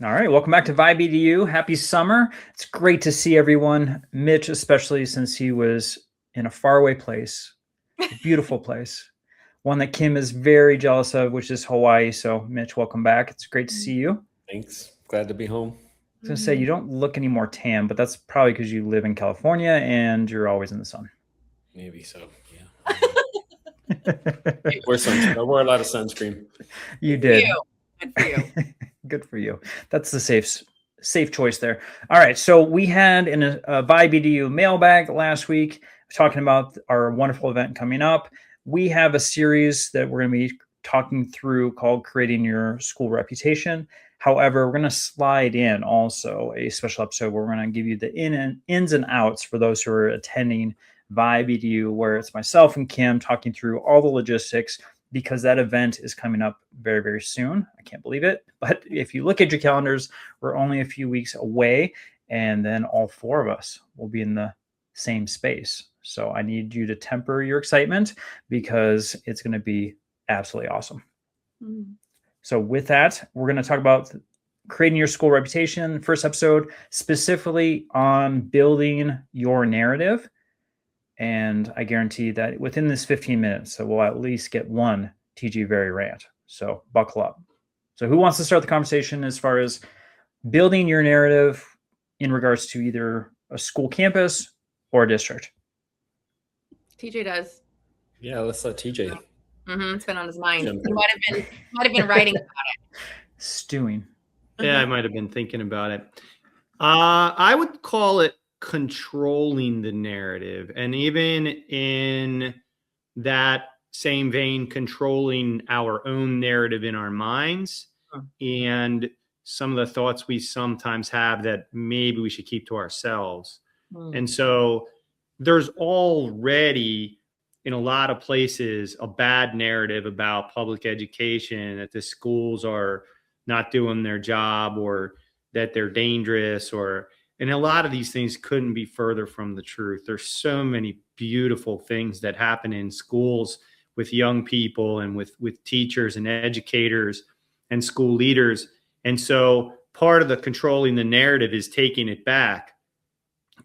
All right, welcome back to VIBE EDU. Happy summer. It's great to see everyone. Mitch, especially since he was in a faraway place, a beautiful place, one that Kim is very jealous of, which is Hawaii. So, Mitch, welcome back. It's great to see you. Thanks. Glad to be home. I was going to say, you don't look any more tan, but that's probably because you live in California and you're always in the sun. Maybe so, yeah. I wore a lot of sunscreen. You did. Good for you. Good for you. That's the safe choice there. All right. So we had in a VIBE EDU mailbag last week talking about our wonderful event coming up. We have a series that we're going to be talking through called Creating Your School Reputation. However, we're going to slide in also a special episode where we're going to give you the ins and outs for those who are attending VIBE EDU, where it's myself and Kim talking through all the logistics, because that event is coming up very, very soon. I can't believe it. But if you look at your calendars, we're only a few weeks away, and then all four of us will be in the same space. So I need you to temper your excitement because it's going to be absolutely awesome. So with that, we're going to talk about creating your school reputation. First episode, specifically on building your narrative. And I guarantee that within this 15 minutes, so we'll at least get one TG Very rant. So buckle up. So who wants to start the conversation as far as building your narrative in regards to either a school campus or a district? TJ does. Yeah, let's let TJ. It's been on his mind. He might have been writing about it. Stewing. Yeah, I might have been thinking about it. I would call it controlling the narrative, and even in that same vein, controlling our own narrative in our minds and some of the thoughts we sometimes have that maybe we should keep to ourselves. And so there's already in a lot of places a bad narrative about public education, that the schools are not doing their job or that they're dangerous, and a lot of these things couldn't be further from the truth. There's so many beautiful things that happen in schools with young people and with teachers and educators and school leaders. And so part of the controlling the narrative is taking it back.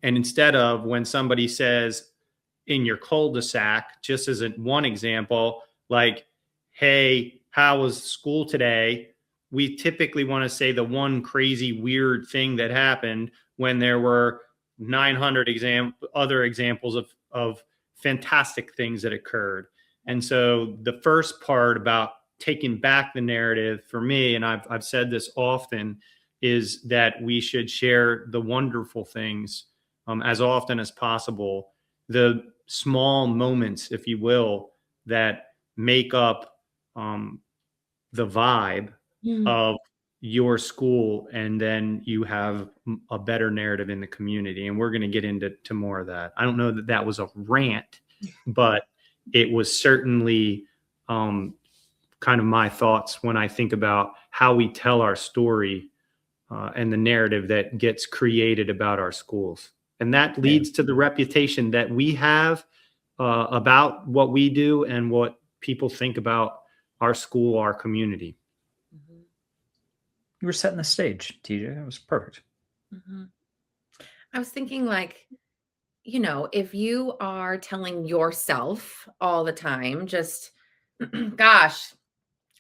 And instead of when somebody says in your cul-de-sac, just as one example, like, hey, how was school today? We typically want to say the one crazy, weird thing that happened when there were 900 other examples of fantastic things that occurred. And so the first part about taking back the narrative for me, and I've said this often, is that we should share the wonderful things as often as possible, the small moments, if you will, that make up the vibe of your school, and then you have a better narrative in the community. And we're going to get into more of that. I don't know that was a rant, but it was certainly kind of my thoughts when I think about how we tell our story and the narrative that gets created about our schools. And that leads to the reputation that we have about what we do and what people think about our school, our community. You were setting the stage, TJ. It was perfect. I was thinking, like, if you are telling yourself all the time, just, gosh,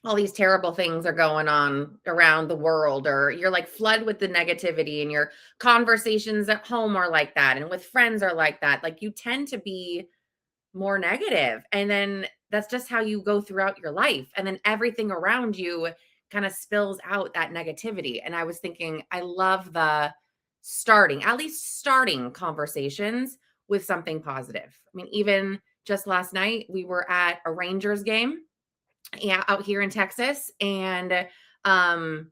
all these terrible things are going on around the world, or you're like flooded with the negativity, and your conversations at home are like that, and with friends are like that, like you tend to be more negative. And then that's just how you go throughout your life. And then everything around you kind of spills out that negativity. And I was thinking, I love at least starting conversations with something positive. I mean, even just last night, we were at a Rangers game out here in Texas. And, I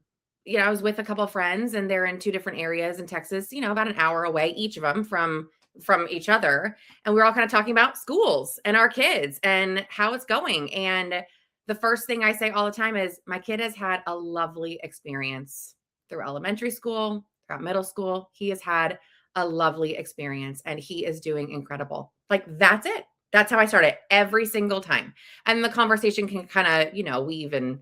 was with a couple of friends, and they're in two different areas in Texas, about an hour away, each of them from each other. And we're all kind of talking about schools and our kids and how it's going. And the first thing I say all the time is my kid has had a lovely experience through elementary school, throughout middle school. He has had a lovely experience, and he is doing incredible. Like, that's it. That's how I start it every single time. And the conversation can kind of, weave and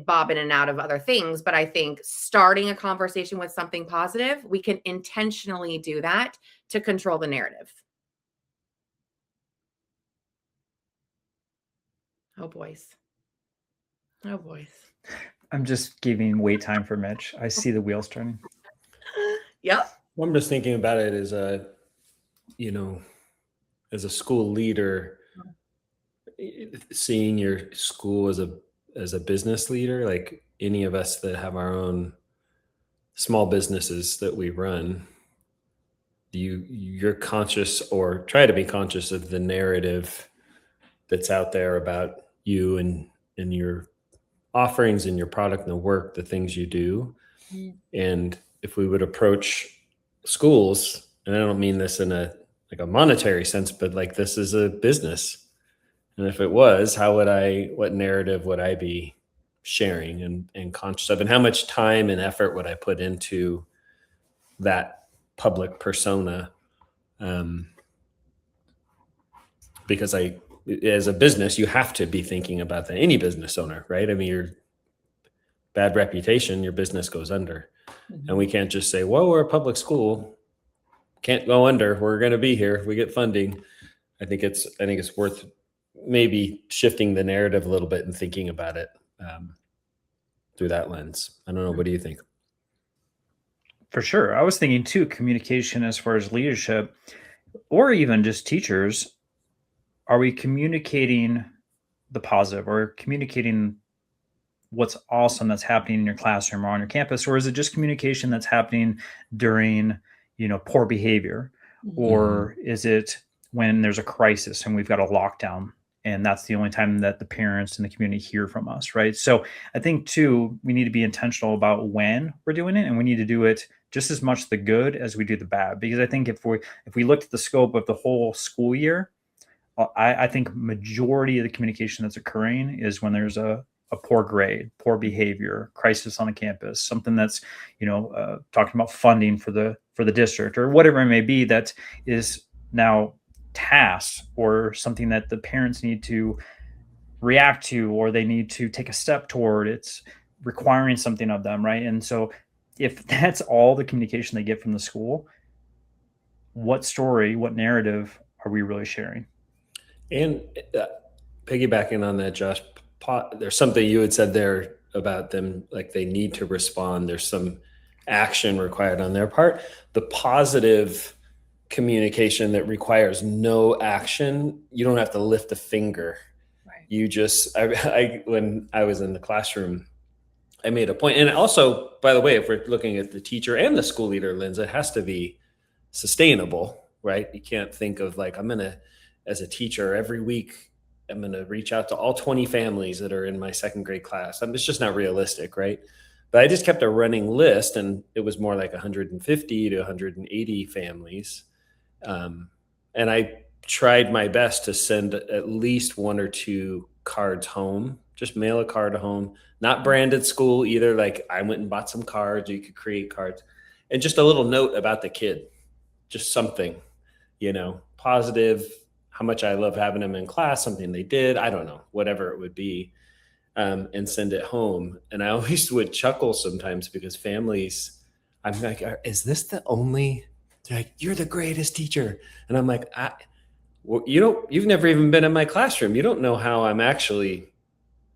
bob in and out of other things. But I think starting a conversation with something positive, we can intentionally do that to control the narrative. Oh, boys. Oh, boys. I'm just giving wait time for Mitch. I see the wheels turning. Yep. I'm just thinking about it as a, as a school leader, seeing your school as a business leader, like any of us that have our own small businesses that we run, you're conscious or try to be conscious of the narrative that's out there about you and your offerings and your product and the work, the things you do. And if we would approach schools, and I don't mean this in a monetary sense, but like this is a business. And if it was, what narrative would I be sharing and conscious of, and how much time and effort would I put into that public persona? Because as a business, you have to be thinking about that. Any business owner, right? I mean, your bad reputation, your business goes under. And we can't just say, well, we're a public school, can't go under. We're going to be here. We get funding. I think it's worth maybe shifting the narrative a little bit and thinking about it through that lens. I don't know. What do you think? For sure. I was thinking too, communication as far as leadership or even just teachers. Are we communicating the positive or communicating what's awesome that's happening in your classroom or on your campus? Or is it just communication that's happening during, poor behavior? Or is it when there's a crisis and we've got a lockdown and that's the only time that the parents and the community hear from us, right? So I think too, we need to be intentional about when we're doing it, and we need to do it just as much the good as we do the bad. Because I think if we looked at the scope of the whole school year, I think majority of the communication that's occurring is when there's a poor grade, poor behavior, crisis on the campus, something that's, talking about funding for the district or whatever it may be that is now tasked or something that the parents need to react to or they need to take a step toward. It's requiring something of them, right? And so if that's all the communication they get from the school, what story, what narrative are we really sharing? And piggybacking on that, Josh, there's something you had said there about them, like they need to respond. There's some action required on their part. The positive communication that requires no action, you don't have to lift a finger. Right. You just, when I was in the classroom, I made a point. And also, by the way, if we're looking at the teacher and the school leader lens, it has to be sustainable, right? You can't think of like, as a teacher, every week, I'm going to reach out to all 20 families that are in my second grade class. It's just not realistic, right? But I just kept a running list, and it was more like 150 to 180 families. And I tried my best to send at least one or two cards home, just mail a card home, not branded school either. Like I went and bought some cards, you could create cards, and just a little note about the kid, just something, positive, how much I love having them in class, something they did, I don't know, whatever it would be, and send it home. And I always would chuckle sometimes because families, I'm like, is this the only, they're like, you're the greatest teacher. And I'm like, you've never even been in my classroom. You don't know how I'm actually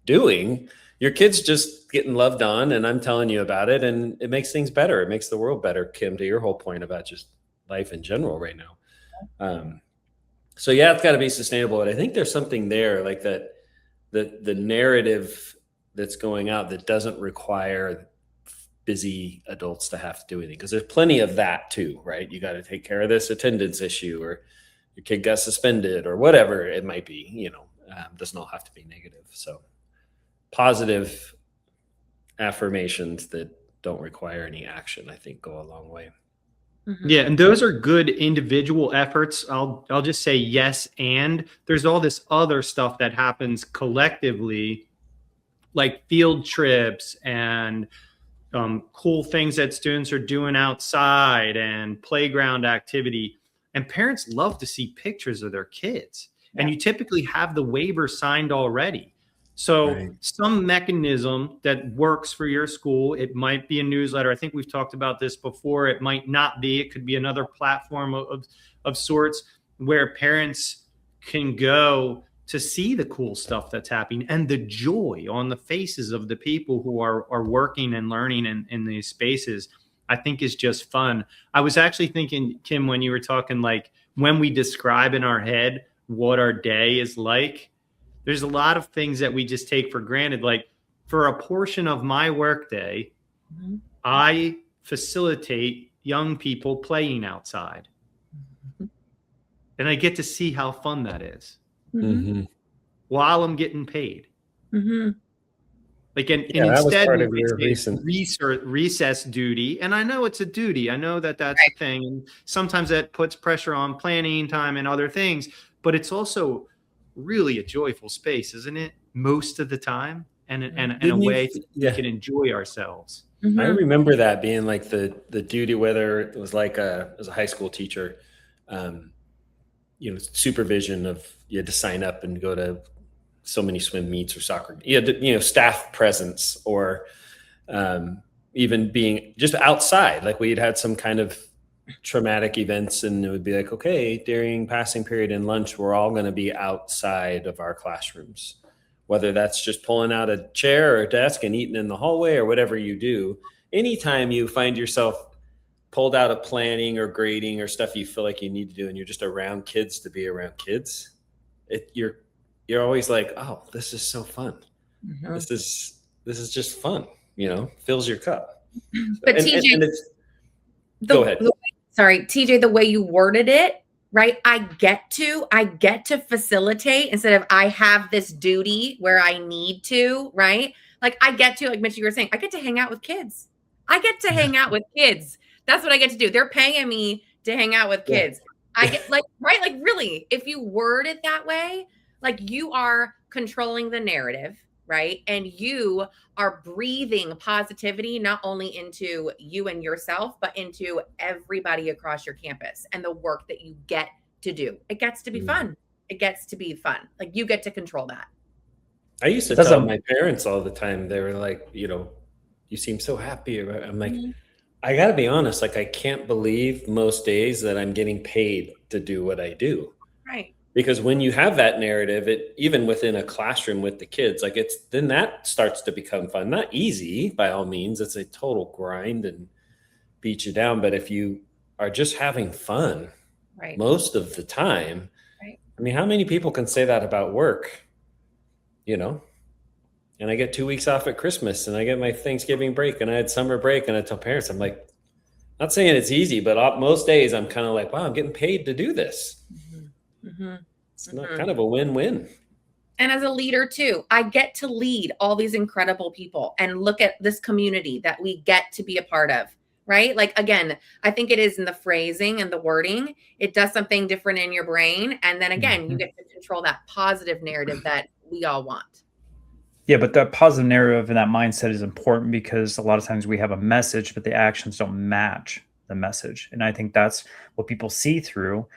doing. Your kid's just getting loved on and I'm telling you about it. And it makes things better. It makes the world better, Kim, to your whole point about just life in general right now. So yeah, it's got to be sustainable. But I think there's something there like that, the narrative that's going out that doesn't require busy adults to have to do anything. Because there's plenty of that too, right? You got to take care of this attendance issue, or your kid got suspended, or whatever it might be. Doesn't all have to be negative. So positive affirmations that don't require any action, I think, go a long way. Yeah, and those are good individual efforts. I'll just say yes, and there's all this other stuff that happens collectively, like field trips and cool things that students are doing outside and playground activity. And parents love to see pictures of their kids. Yeah. And you typically have the waiver signed already. So Right. some mechanism that works for your school, it might be a newsletter. I think we've talked about this before. It might not be. It could be another platform of sorts where parents can go to see the cool stuff that's happening and the joy on the faces of the people who are working and learning in these spaces. I think is just fun. I was actually thinking, Kim, when you were talking, like when we describe in our head what our day is like, there's a lot of things that we just take for granted. Like for a portion of my workday, Mm-hmm. I facilitate young people playing outside. Mm-hmm. And I get to see how fun that is Mm-hmm. while I'm getting paid. Mm-hmm. Like, and Yeah, that was instead part we of your might say recent. recess duty. And I know it's a duty. I know that that's Right. a thing. And sometimes that puts pressure on planning time and other things, but it's also really a joyful space, isn't it? Most of the time. And a Didn't you? way we Yeah, can enjoy ourselves. I Mm-hmm. remember that being like the duty, whether it was like as a high school teacher, supervision of, you had to sign up and go to so many swim meets or soccer, staff presence, or even being just outside. Like we'd had some kind of traumatic events and it would be like, okay, during passing period and lunch, we're all going to be outside of our classrooms, whether that's just pulling out a chair or a desk and eating in the hallway or whatever you do. Anytime you find yourself pulled out of planning or grading or stuff you feel like you need to do and you're just around kids to be around kids, you're always like, oh, this is so fun. Mm-hmm. This is just fun, fills your cup. But And TJ, it's, go ahead. Sorry, TJ, the way you worded it, right? I get to facilitate instead of I have this duty where I need to, right? Like I get to, like Mitch, you were saying, I get to hang out with kids. I get to hang out with kids. That's what I get to do. They're paying me to hang out with kids. I get right? Like really, if you word it that way, like you are controlling the narrative, right? And you are breathing positivity, not only into you and yourself, but into everybody across your campus and the work that you get to do. It gets to be fun. It gets to be fun. Like you get to control that. I used to tell my parents all the time, they were like, you seem so happy. I'm like, I got to be honest. Like, I can't believe most days that I'm getting paid to do what I do. Right. Because when you have that narrative, even within a classroom with the kids, like then that starts to become fun. Not easy by all means. It's a total grind and beat you down. But if you are just having fun most of the time, I mean, how many people can say that about work? And I get 2 weeks off at Christmas and I get my Thanksgiving break and I had summer break, and I tell parents, I'm like, not saying it's easy, but most days I'm kind of like, wow, I'm getting paid to do this. Mm-hmm. It's not kind of a win-win. And as a leader too, I get to lead all these incredible people and look at this community that we get to be a part of, right? Like, again, I think it is in the phrasing and the wording. It does something different in your brain. And then again, you get to control that positive narrative that we all want. Yeah, but that positive narrative and that mindset is important because a lot of times we have a message, but the actions don't match the message. And I think that's what people see through,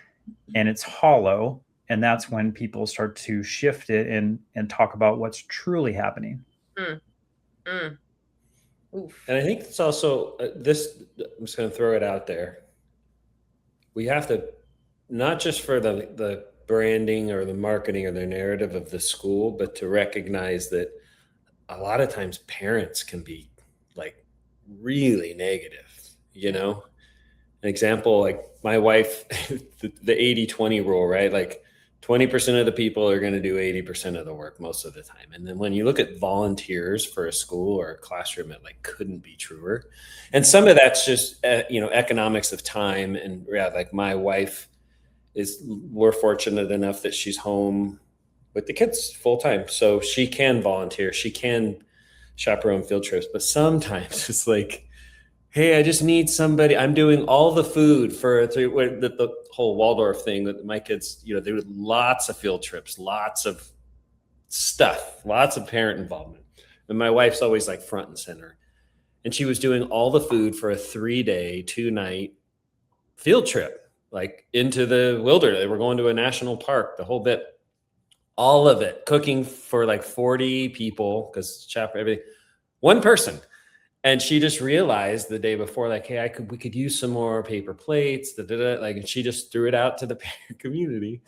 and it's hollow. And that's when people start to shift it and talk about what's truly happening. And I think it's also I'm just going to throw it out there. We have to, not just for the branding or the marketing or the narrative of the school, but to recognize that a lot of times parents can be like really negative, An example, like my wife, the 80-20 rule, right? Like 20% of the people are going to do 80% of the work most of the time. And then when you look at volunteers for a school or a classroom, it like couldn't be truer. And some of that's just, economics of time. And like my wife we're fortunate enough that she's home with the kids full time. So she can volunteer, she can chaperone field trips, but sometimes it's like, hey, I just need somebody. I'm doing all the food for the whole Waldorf thing that my kids, they did lots of field trips, lots of stuff, lots of parent involvement. And my wife's always like front and center. And she was doing all the food for a 3-day, 2-night field trip, like into the wilderness. They were going to a national park, the whole bit. all of it, cooking for like 40 people because chef everything, one person. And she just realized the day before, like, hey, we could use some more paper plates, like, and she just threw it out to the parent community.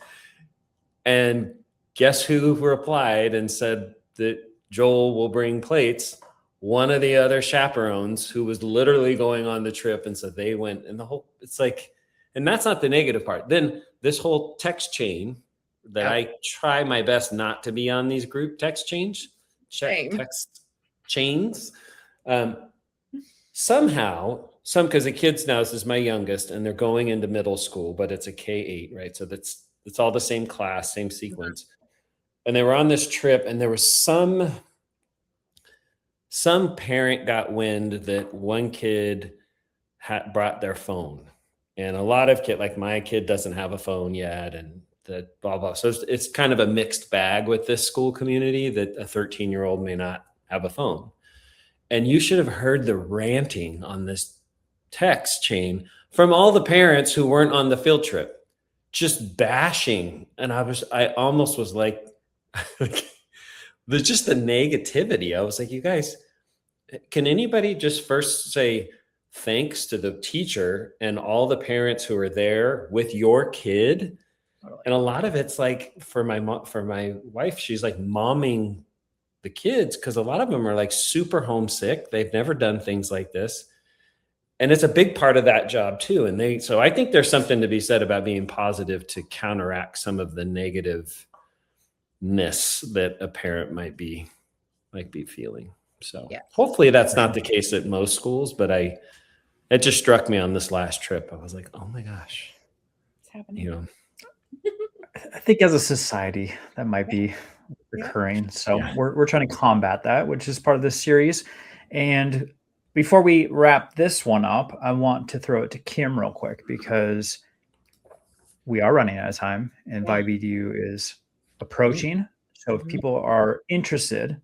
And guess who replied and said that Joel will bring plates? One of the other chaperones who was literally going on the trip, and so they went, and it's like, and that's not the negative part. Then this whole text chain that I try my best not to be on these group text chains. Somehow, because the kids now, this is my youngest, and they're going into middle school, but it's a K-8, right? So it's all the same class, same sequence. And they were on this trip, and there was some parent got wind that one kid had brought their phone, and a lot of kids, like my kid doesn't have a phone yet, and the blah, blah. So it's kind of a mixed bag with this school community that a 13-year-old may not have a phone. And you should have heard the ranting on this text chain from all the parents who weren't on the field trip, just bashing. And I almost was like, there's just the negativity. I was like, you guys, can anybody just first say thanks to the teacher and all the parents who are there with your kid? And a lot of it's like for my wife, she's like momming the kids because a lot of them are like super homesick. They've never done things like this. And it's a big part of that job too. And so I think there's something to be said about being positive to counteract some of the negativeness that a parent might be feeling. So hopefully that's not the case at most schools, but it just struck me on this last trip. I was like, oh my gosh, it's happening. You know, I think as a society that might be recurring. So we're trying to combat that, which is part of this series. And before we wrap this one up, I want to throw it to Kim real quick because we are running out of time and VIBE EDU is approaching. So if people are interested,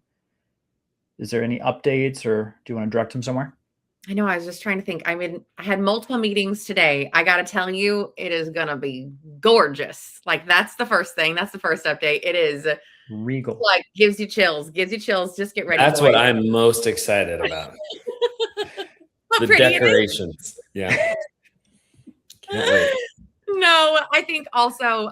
is there any updates or do you want to direct them somewhere? I know. I was just trying to think. I mean, I had multiple meetings today. I got to tell you, it is going to be gorgeous. Like that's the first thing. That's the first update. It is regal. Like gives you chills. Just get ready. That's what I'm most excited about. The decorations. Yeah. Can't wait. No, I think also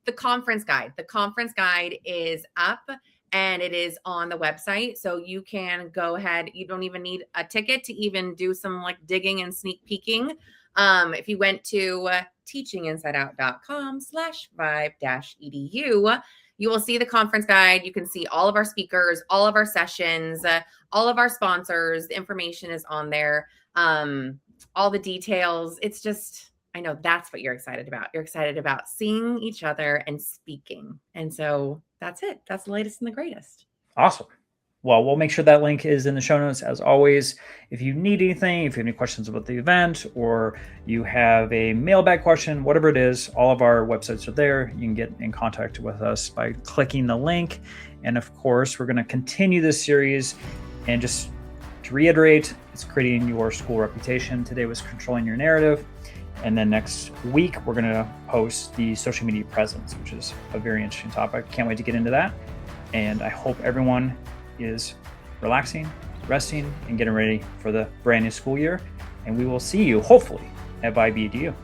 the conference guide. The conference guide is up. And it is on the website. So you can go ahead. You don't even need a ticket to even do some like digging and sneak peeking. If you went to teachinginsideout.com/vibe-edu, you will see the conference guide. You can see all of our speakers, all of our sessions, all of our sponsors. The information is on there. All the details. It's just, I know that's what you're excited about. You're excited about seeing each other and speaking. And so that's it. That's the latest and the greatest. Awesome. Well, we'll make sure that link is in the show notes as always. If you need anything, if you have any questions about the event or you have a mailbag question, whatever it is, all of our websites are there. You can get in contact with us by clicking the link. And of course, we're going to continue this series. And just to reiterate, it's creating your school reputation. Today was controlling your narrative. And then next week, we're going to post the social media presence, which is a very interesting topic. Can't wait to get into that. And I hope everyone is relaxing, resting, and getting ready for the brand new school year. And we will see you, hopefully, at VIBE EDU.